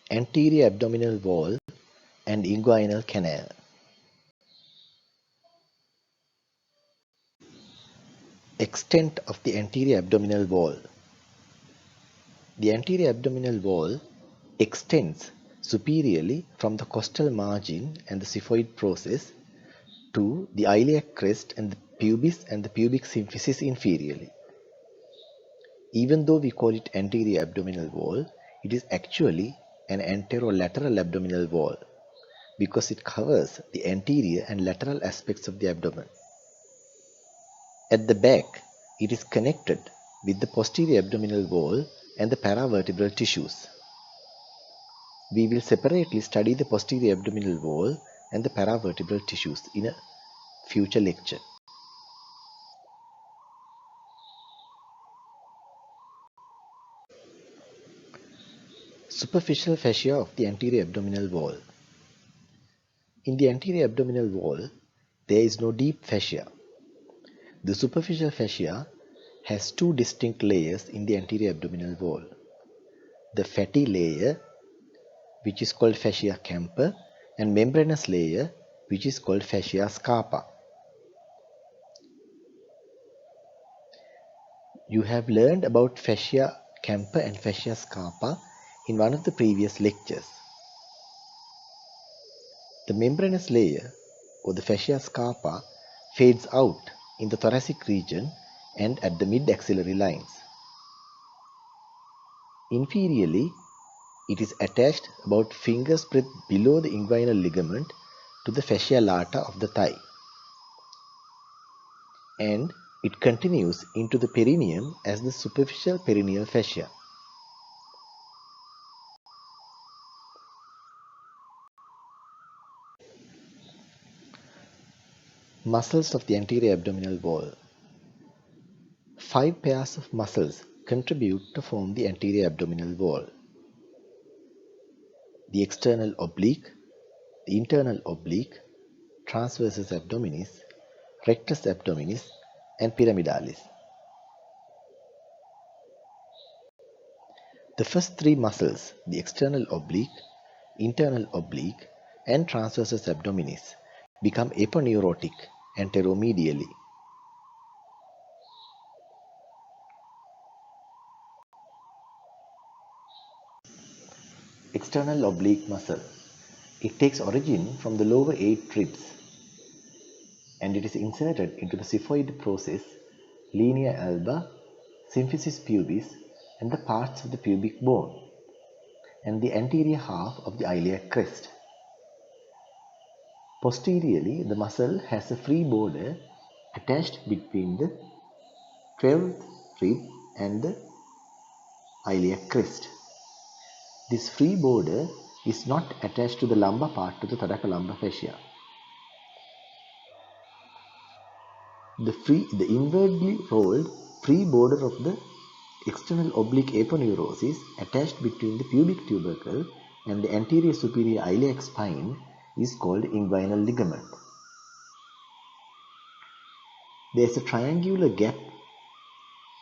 anterior abdominal wall and inguinal canal. Extent of the anterior abdominal wall. The anterior abdominal wall extends superiorly from the costal margin and the xiphoid process to the iliac crest and the pubis and the pubic symphysis inferiorly. Even though we call it anterior abdominal wall, it is actually an anterolateral abdominal wall because it covers the anterior and lateral aspects of the abdomen. At the back, it is connected with the posterior abdominal wall and the paravertebral tissues. We will separately study the posterior abdominal wall and the paravertebral tissues in a future lecture. Superficial fascia of the anterior abdominal wall. In the anterior abdominal wall, there is no deep fascia. The superficial fascia has two distinct layers in the anterior abdominal wall. The fatty layer, which is called fascia camper, and membranous layer, which is called fascia scarpa. You have learned about fascia camper and fascia scarpa in one of the previous lectures. The membranous layer, or the fascia scarpa, fades out in the thoracic region and at the mid-axillary lines. Inferiorly, it is attached about finger's breadth below the inguinal ligament to the fascia lata of the thigh, and it continues into the perineum as the superficial perineal fascia. Muscles of the anterior abdominal wall. 5 pairs of muscles contribute to form the anterior abdominal wall. The external oblique, the internal oblique, Transversus abdominis, Rectus abdominis, and Pyramidalis. The first 3 muscles, the external oblique, internal oblique, and Transversus abdominis, become aponeurotic anteromedially. External oblique muscle. It takes origin from the lower 8 ribs and it is inserted into the xiphoid process, linea alba, symphysis pubis, and the parts of the pubic bone, and the anterior half of the iliac crest. Posteriorly, the muscle has a free border attached between the 12th rib and the iliac crest. This free border is not attached to the lumbar part of the thoracolumbar fascia. The inwardly rolled free border of the external oblique aponeurosis attached between the pubic tubercle and the anterior superior iliac spine is called inguinal ligament. There is a triangular gap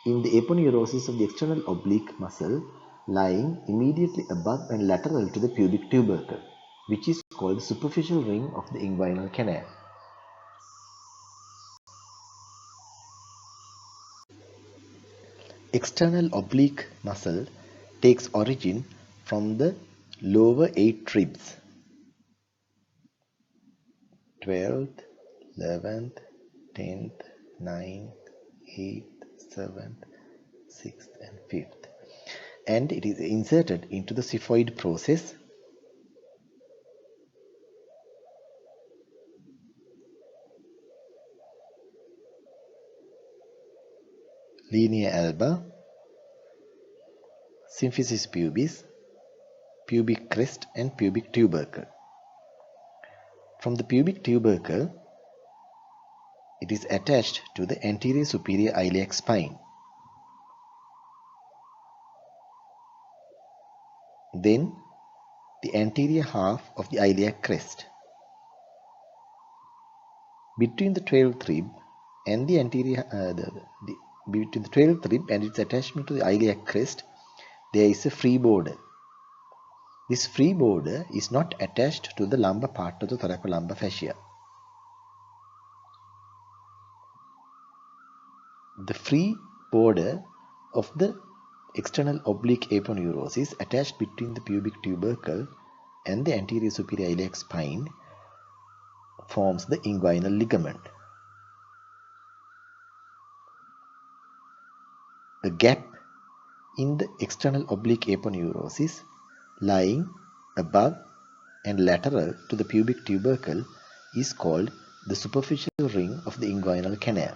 in the aponeurosis of the external oblique muscle lying immediately above and lateral to the pubic tubercle, which is called the superficial ring of the inguinal canal. External oblique muscle takes origin from the lower 8 ribs, 12th, 11th, 10th, 9th, 8th, 7th, 6th and 5th, and it is inserted into the xiphoid process linea alba, symphysis pubis, pubic crest and pubic tubercle. From the pubic tubercle, it is attached to the anterior superior iliac spine. Then the anterior half of the iliac crest. Between the 12th rib and the anterior, between the 12th rib and its attachment to the iliac crest, there is a free border. This free border is not attached to the lumbar part of the thoracolumbar fascia. The free border of the external oblique aponeurosis is attached between the pubic tubercle and the anterior superior iliac spine forms the inguinal ligament. A gap in the external oblique aponeurosis lying above and lateral to the pubic tubercle is called the superficial ring of the inguinal canal.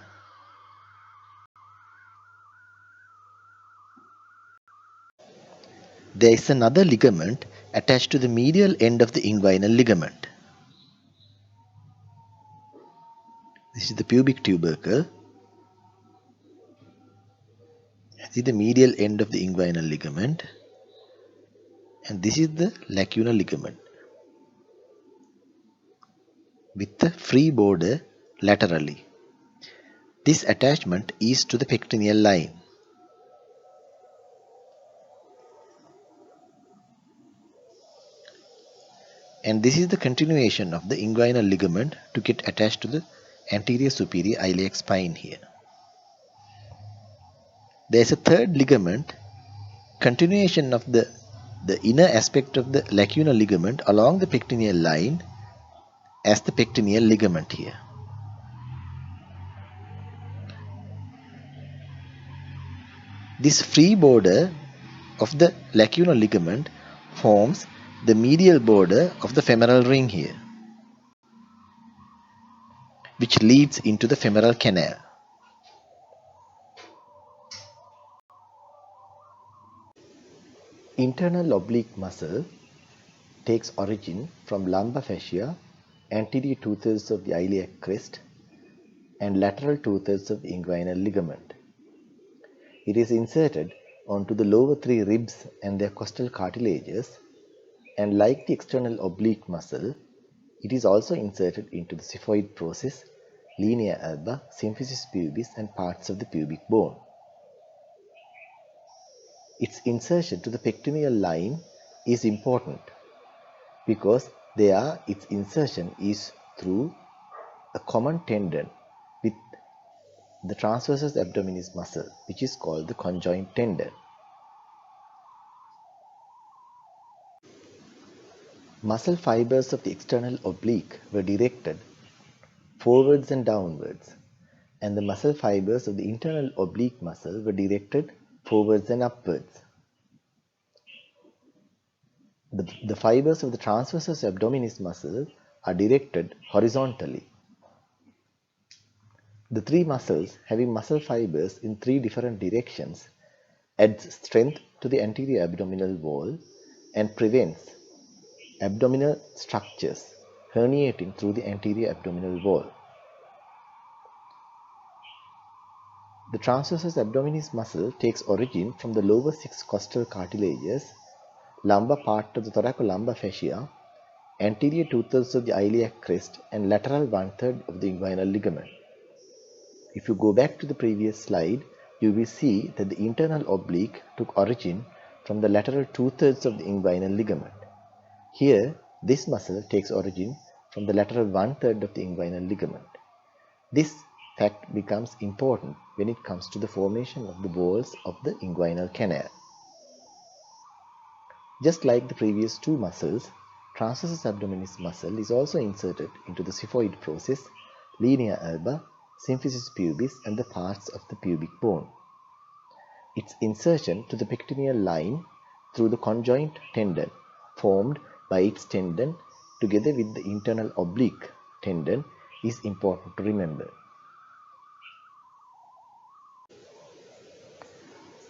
There is another ligament attached to the medial end of the inguinal ligament. This is the pubic tubercle. This is the medial end of the inguinal ligament, and this is the lacunar ligament with the free border laterally. This attachment is to the pectineal line. And this is the continuation of the inguinal ligament to get attached to the anterior superior iliac spine here. There is a third ligament, continuation of the inner aspect of the lacunar ligament along the pectineal line as the pectineal ligament here. This free border of the lacunar ligament forms the medial border of the femoral ring here, which leads into the femoral canal. Internal oblique muscle takes origin from lumbar fascia, anterior 2/3 of the iliac crest, and lateral 2/3 of the inguinal ligament. It is inserted onto the lower three ribs and their costal cartilages, and like the external oblique muscle, it is also inserted into the xiphoid process, linea alba, symphysis pubis, and parts of the pubic bone. Its insertion to the pectineal line is important because its insertion is through a common tendon with the transversus abdominis muscle, which is called the conjoint tendon. Muscle fibers of the external oblique were directed forwards and downwards, and the muscle fibers of the internal oblique muscle were directed forwards and upwards. The fibers of the transversus abdominis muscle are directed horizontally. The three muscles having muscle fibers in three different directions adds strength to the anterior abdominal wall and prevents abdominal structures herniating through the anterior abdominal wall. The transversus abdominis muscle takes origin from the lower six costal cartilages, lumbar part of the thoracolumbar fascia, anterior 2/3 of the iliac crest, and lateral 1/3 of the inguinal ligament. If you go back to the previous slide, you will see that the internal oblique took origin from the lateral 2/3 of the inguinal ligament. Here, this muscle takes origin from the lateral 1/3 of the inguinal ligament. This fact becomes important when it comes to the formation of the walls of the inguinal canal. Just like the previous two muscles, transversus abdominis muscle is also inserted into the xiphoid process, linea alba, symphysis pubis, and the parts of the pubic bone. Its insertion to the pectineal line through the conjoint tendon formed by its tendon together with the internal oblique tendon is important to remember.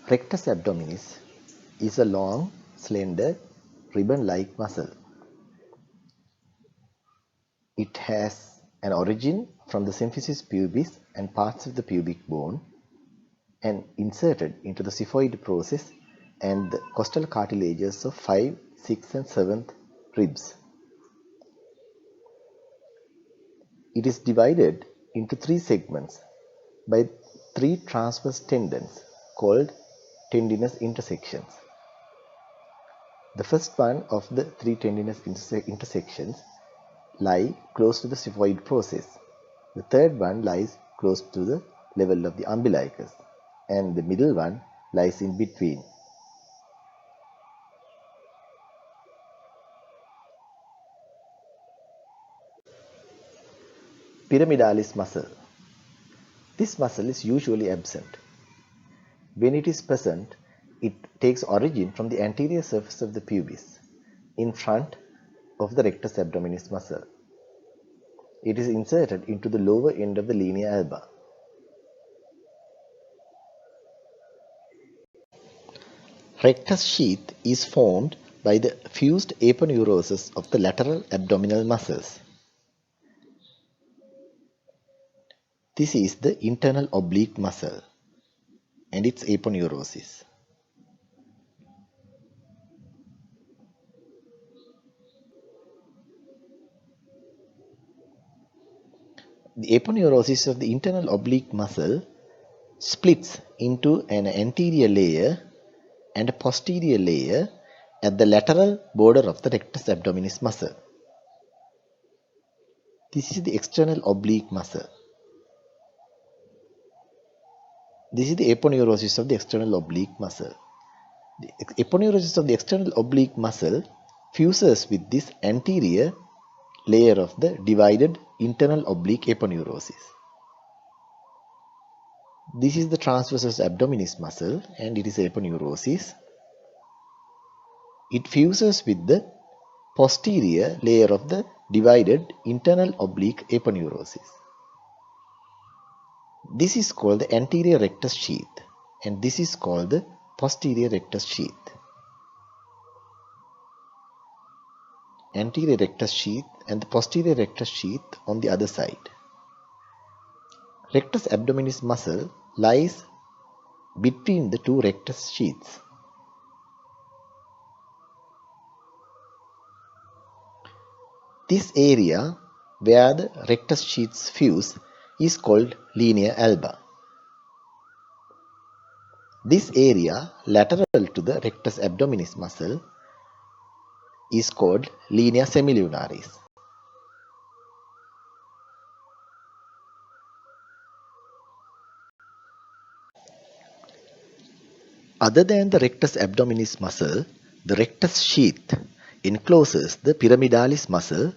Rectus abdominis is a long, slender, ribbon-like muscle. It has an origin from the symphysis pubis and parts of the pubic bone and inserted into the xiphoid process and the costal cartilages of 5, 6, and 7th ribs. It is divided into three segments by three transverse tendons called tendinous intersections. The first one of the three tendinous intersections lie close to the xiphoid process. The third one lies close to the level of the umbilicus, and the middle one lies in between. Pyramidalis muscle. This muscle is usually absent. When it is present, it takes origin from the anterior surface of the pubis, in front of the rectus abdominis muscle. It is inserted into the lower end of the linea alba. Rectus sheath is formed by the fused aponeurosis of the lateral abdominal muscles. This is the internal oblique muscle and its aponeurosis. The aponeurosis of the internal oblique muscle splits into an anterior layer and a posterior layer at the lateral border of the rectus abdominis muscle. This is the external oblique muscle. This is the aponeurosis of the external oblique muscle. The aponeurosis of the external oblique muscle fuses with this anterior layer of the divided internal oblique aponeurosis. This is the transversus abdominis muscle and it is aponeurosis. It fuses with the posterior layer of the divided internal oblique aponeurosis. This is called the anterior rectus sheath and this is called the posterior rectus sheath. Anterior rectus sheath and the posterior rectus sheath on the other side. Rectus abdominis muscle lies between the two rectus sheaths. This area where the rectus sheaths fuse is called linea alba. This area lateral to the rectus abdominis muscle is called linea semilunaris. Other than the rectus abdominis muscle, the rectus sheath encloses the pyramidalis muscle,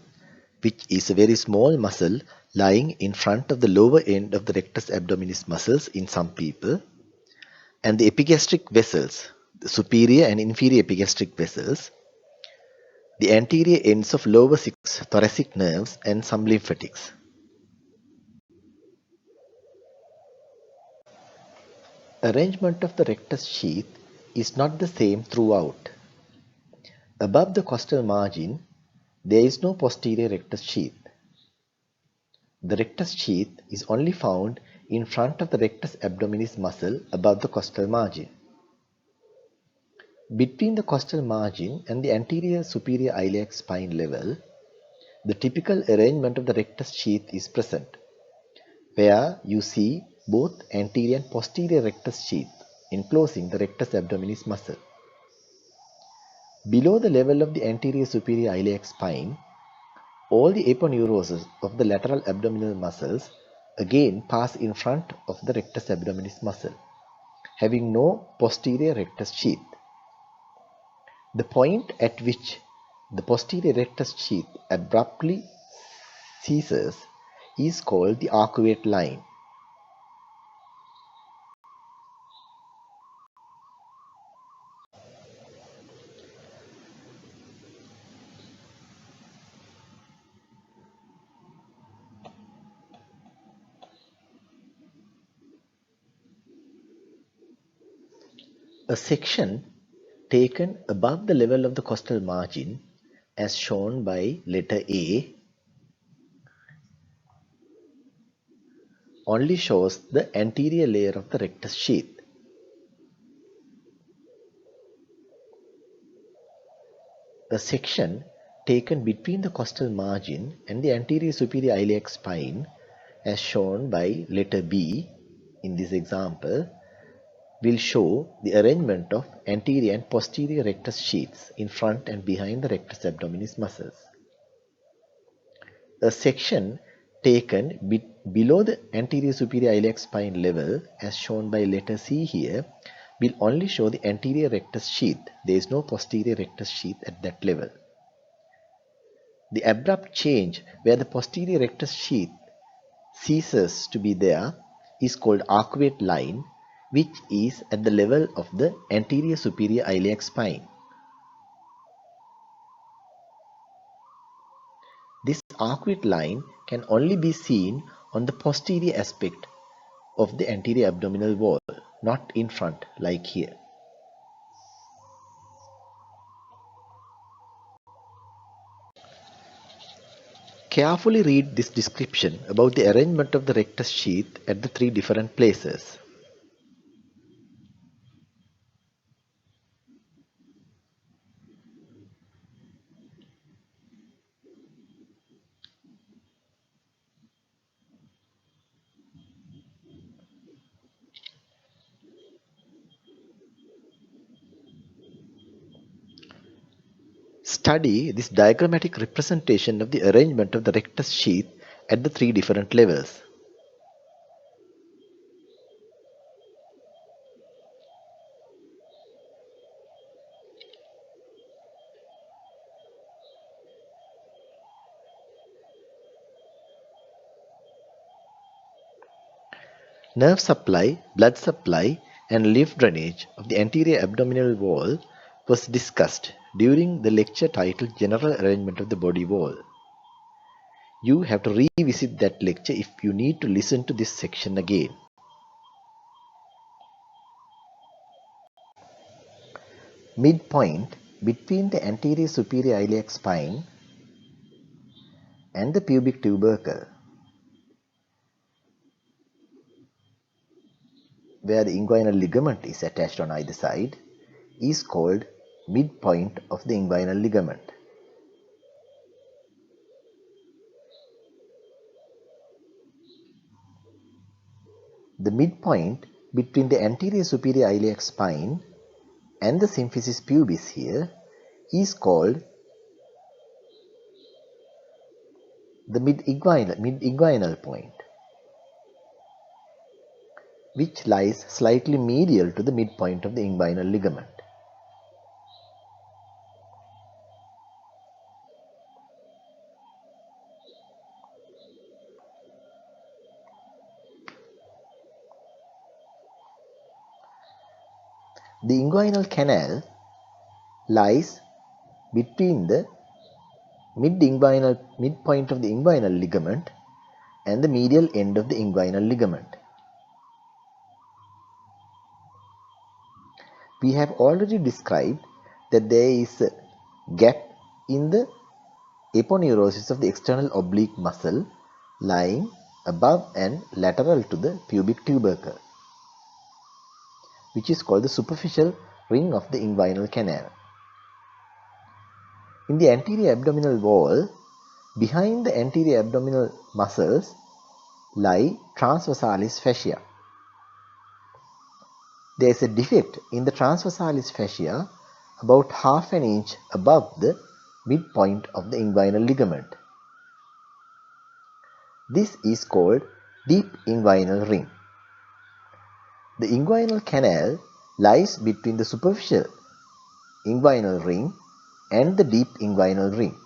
which is a very small muscle lying in front of the lower end of the rectus abdominis muscles in some people, and the epigastric vessels, the superior and inferior epigastric vessels, the anterior ends of lower 6 thoracic nerves, and some lymphatics. Arrangement of the rectus sheath is not the same throughout. Above the costal margin, there is no posterior rectus sheath. The rectus sheath is only found in front of the rectus abdominis muscle above the costal margin. Between the costal margin and the anterior superior iliac spine level, the typical arrangement of the rectus sheath is present, where you see both anterior and posterior rectus sheath enclosing the rectus abdominis muscle. Below the level of the anterior superior iliac spine, all the aponeuroses of the lateral abdominal muscles again pass in front of the rectus abdominis muscle, having no posterior rectus sheath. The point at which the posterior rectus sheath abruptly ceases is called the arcuate line. A section taken above the level of the costal margin, as shown by letter A, only shows the anterior layer of the rectus sheath. A section taken between the costal margin and the anterior superior iliac spine, as shown by letter B in this example, will show the arrangement of anterior and posterior rectus sheaths in front and behind the rectus abdominis muscles. A section taken below the anterior superior iliac spine level, as shown by letter C here, will only show the anterior rectus sheath. There is no posterior rectus sheath at that level. The abrupt change where the posterior rectus sheath ceases to be there is called arcuate line, which is at the level of the anterior superior iliac spine. This arcuate line can only be seen on the posterior aspect of the anterior abdominal wall, not in front like here. Carefully read this description about the arrangement of the rectus sheath at the three different places. Study this diagrammatic representation of the arrangement of the rectus sheath at the three different levels. Nerve supply, blood supply, and lymph drainage of the anterior abdominal wall was discussed during the lecture titled General Arrangement of the Body Wall. You have to revisit that lecture if you need to listen to this section again. Midpoint between the anterior superior iliac spine and the pubic tubercle, where the inguinal ligament is attached on either side, is called midpoint of the inguinal ligament. The midpoint between the anterior superior iliac spine and the symphysis pubis here is called the midinguinal point, which lies slightly medial to the midpoint of the inguinal ligament. The inguinal canal lies between the midpoint of the inguinal ligament and the medial end of the inguinal ligament. We have already described that there is a gap in the aponeurosis of the external oblique muscle lying above and lateral to the pubic tubercle, which is called the superficial ring of the inguinal canal. In the anterior abdominal wall, behind the anterior abdominal muscles lie transversalis fascia. There is a defect in the transversalis fascia about half an inch above the midpoint of the inguinal ligament. This is called deep inguinal ring. The inguinal canal lies between the superficial inguinal ring and the deep inguinal ring.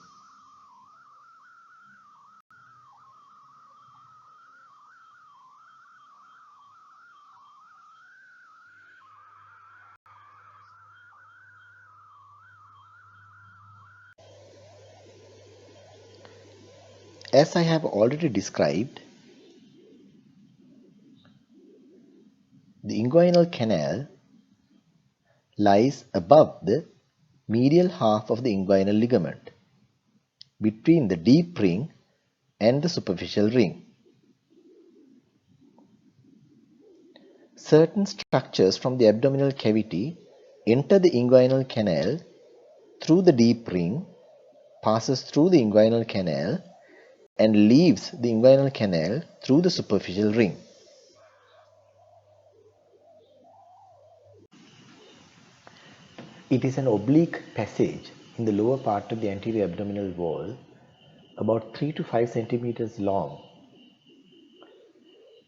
As I have already described, the inguinal canal lies above the medial half of the inguinal ligament, between the deep ring and the superficial ring. Certain structures from the abdominal cavity enter the inguinal canal through the deep ring, passes through the inguinal canal, and leaves the inguinal canal through the superficial ring. It is an oblique passage in the lower part of the anterior abdominal wall, about 3 to 5 centimeters long.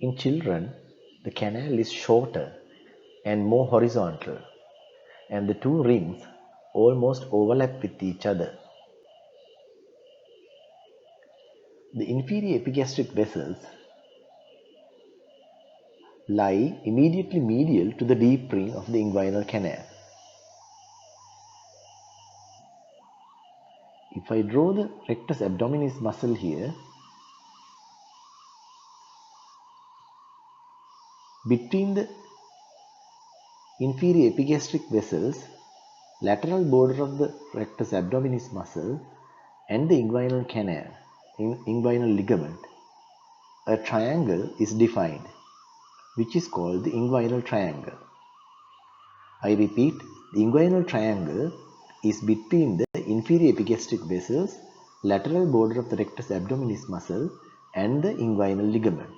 In children, the canal is shorter and more horizontal, and the two rings almost overlap with each other. The inferior epigastric vessels lie immediately medial to the deep ring of the inguinal canal. If I draw the rectus abdominis muscle here, between the inferior epigastric vessels, lateral border of the rectus abdominis muscle and the inguinal canal, inguinal ligament, a triangle is defined, which is called the inguinal triangle. I repeat, the inguinal triangle is between the inferior epigastric vessels, lateral border of the rectus abdominis muscle and the inguinal ligament.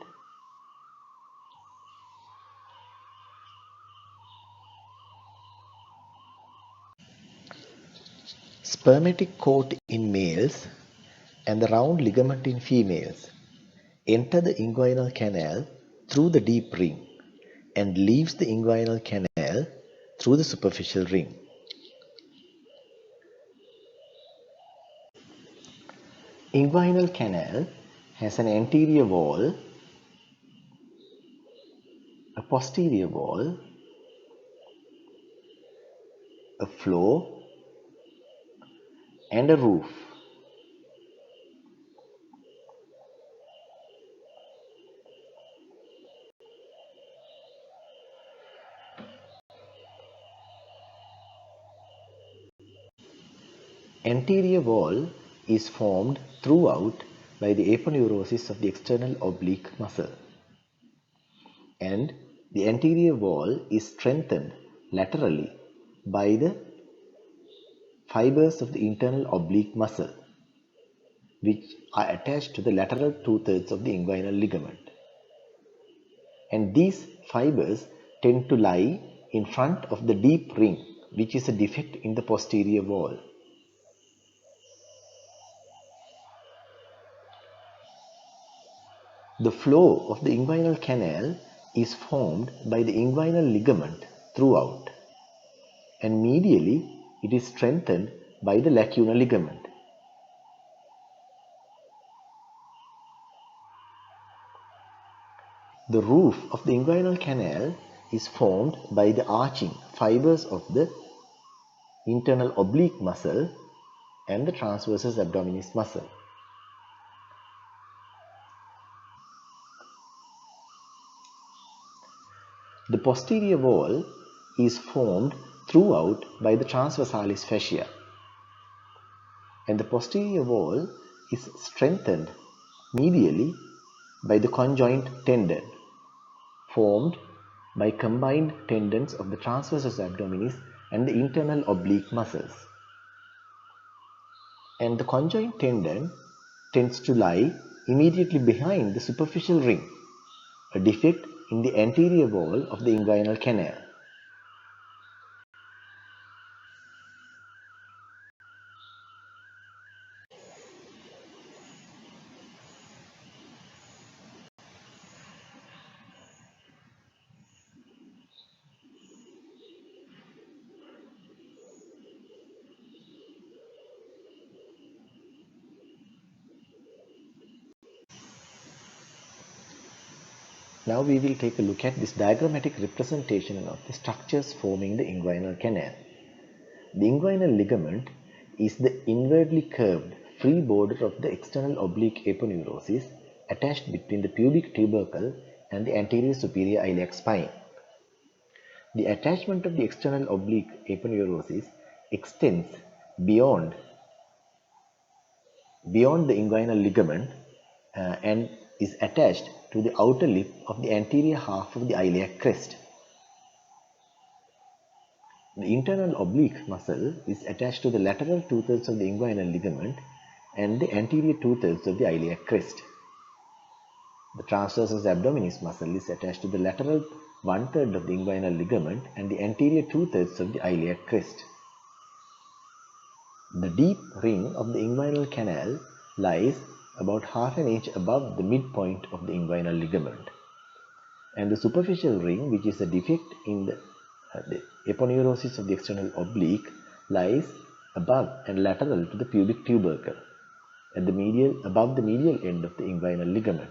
Spermatic cord in males and the round ligament in females enter the inguinal canal through the deep ring and leaves the inguinal canal through the superficial ring. Inguinal canal has an anterior wall, a posterior wall, a floor, and a roof. Anterior wall is formed throughout by the aponeurosis of the external oblique muscle, and the anterior wall is strengthened laterally by the fibers of the internal oblique muscle, which are attached to the lateral two-thirds of the inguinal ligament. And these fibers tend to lie in front of the deep ring, which is a defect in the posterior wall. The floor of the inguinal canal is formed by the inguinal ligament throughout, and medially it is strengthened by the lacunar ligament. The roof of the inguinal canal is formed by the arching fibers of the internal oblique muscle and the transversus abdominis muscle. The posterior wall is formed throughout by the transversalis fascia, and the posterior wall is strengthened medially by the conjoint tendon, formed by combined tendons of the transversus abdominis and the internal oblique muscles. And the conjoint tendon tends to lie immediately behind the superficial ring, a defect in the anterior wall of the inguinal canal. Now we will take a look at this diagrammatic representation of the structures forming the inguinal canal. The inguinal ligament is the inwardly curved free border of the external oblique aponeurosis attached between the pubic tubercle and the anterior superior iliac spine. The attachment of the external oblique aponeurosis extends beyond the inguinal ligament and is attached to the outer lip of the anterior half of the iliac crest. The internal oblique muscle is attached to the lateral two-thirds of the inguinal ligament and the anterior two-thirds of the iliac crest. The transversus abdominis muscle is attached to the lateral one-third of the inguinal ligament and the anterior two-thirds of the iliac crest. The deep ring of the inguinal canal lies about half an inch above the midpoint of the inguinal ligament, and the superficial ring, which is a defect in the aponeurosis of the external oblique, lies above and lateral to the pubic tubercle at above the medial end of the inguinal ligament.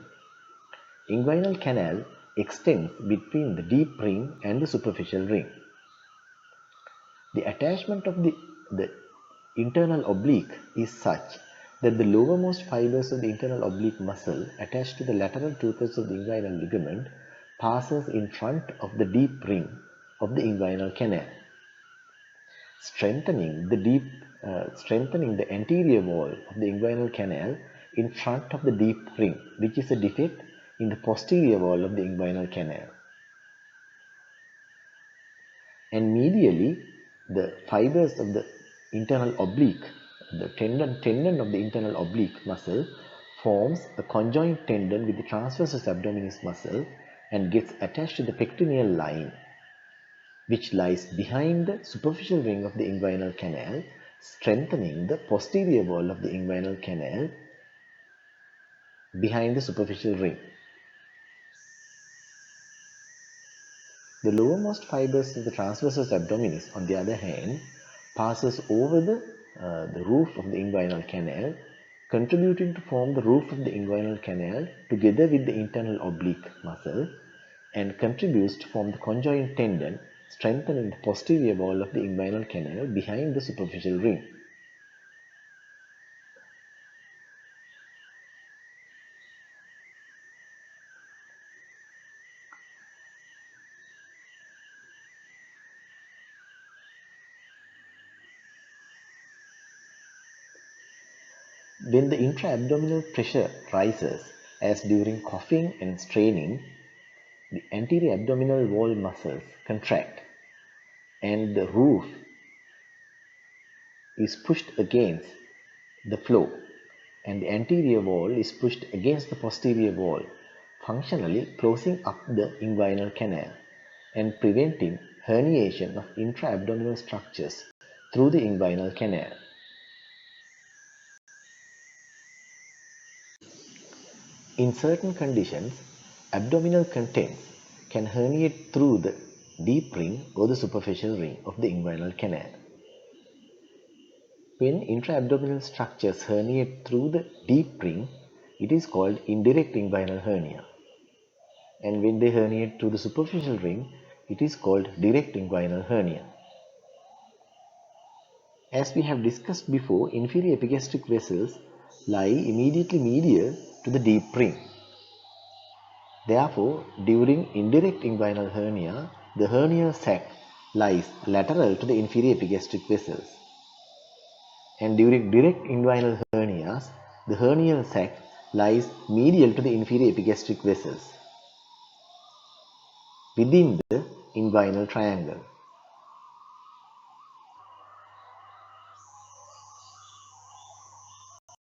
Inguinal canal extends between the deep ring and the superficial ring. The attachment of the internal oblique is such that the lowermost fibers of the internal oblique muscle attached to the lateral two-thirds of the inguinal ligament passes in front of the deep ring of the inguinal canal, strengthening the anterior wall of the inguinal canal in front of the deep ring, which is a defect in the posterior wall of the inguinal canal. And medially, the fibers of the internal oblique, the tendon of the internal oblique muscle forms a conjoint tendon with the transversus abdominis muscle and gets attached to the pectineal line, which lies behind the superficial ring of the inguinal canal, strengthening the posterior wall of the inguinal canal behind the superficial ring. The lowermost fibers of the transversus abdominis, on the other hand, passes over the roof of the inguinal canal, contributing to form the roof of the inguinal canal together with the internal oblique muscle, and contributes to form the conjoint tendon, strengthening the posterior wall of the inguinal canal behind the superficial ring. When the intra-abdominal pressure rises, as during coughing and straining, the anterior abdominal wall muscles contract and the roof is pushed against the floor and the anterior wall is pushed against the posterior wall, functionally closing up the inguinal canal and preventing herniation of intra-abdominal structures through the inguinal canal. In certain conditions, abdominal contents can herniate through the deep ring or the superficial ring of the inguinal canal. When intra-abdominal structures herniate through the deep ring, it is called indirect inguinal hernia. And when they herniate through the superficial ring, it is called direct inguinal hernia. As we have discussed before, inferior epigastric vessels lie immediately medial to the deep ring. Therefore, during indirect inguinal hernia, the hernial sac lies lateral to the inferior epigastric vessels. And during direct inguinal hernias, the hernial sac lies medial to the inferior epigastric vessels within the inguinal triangle.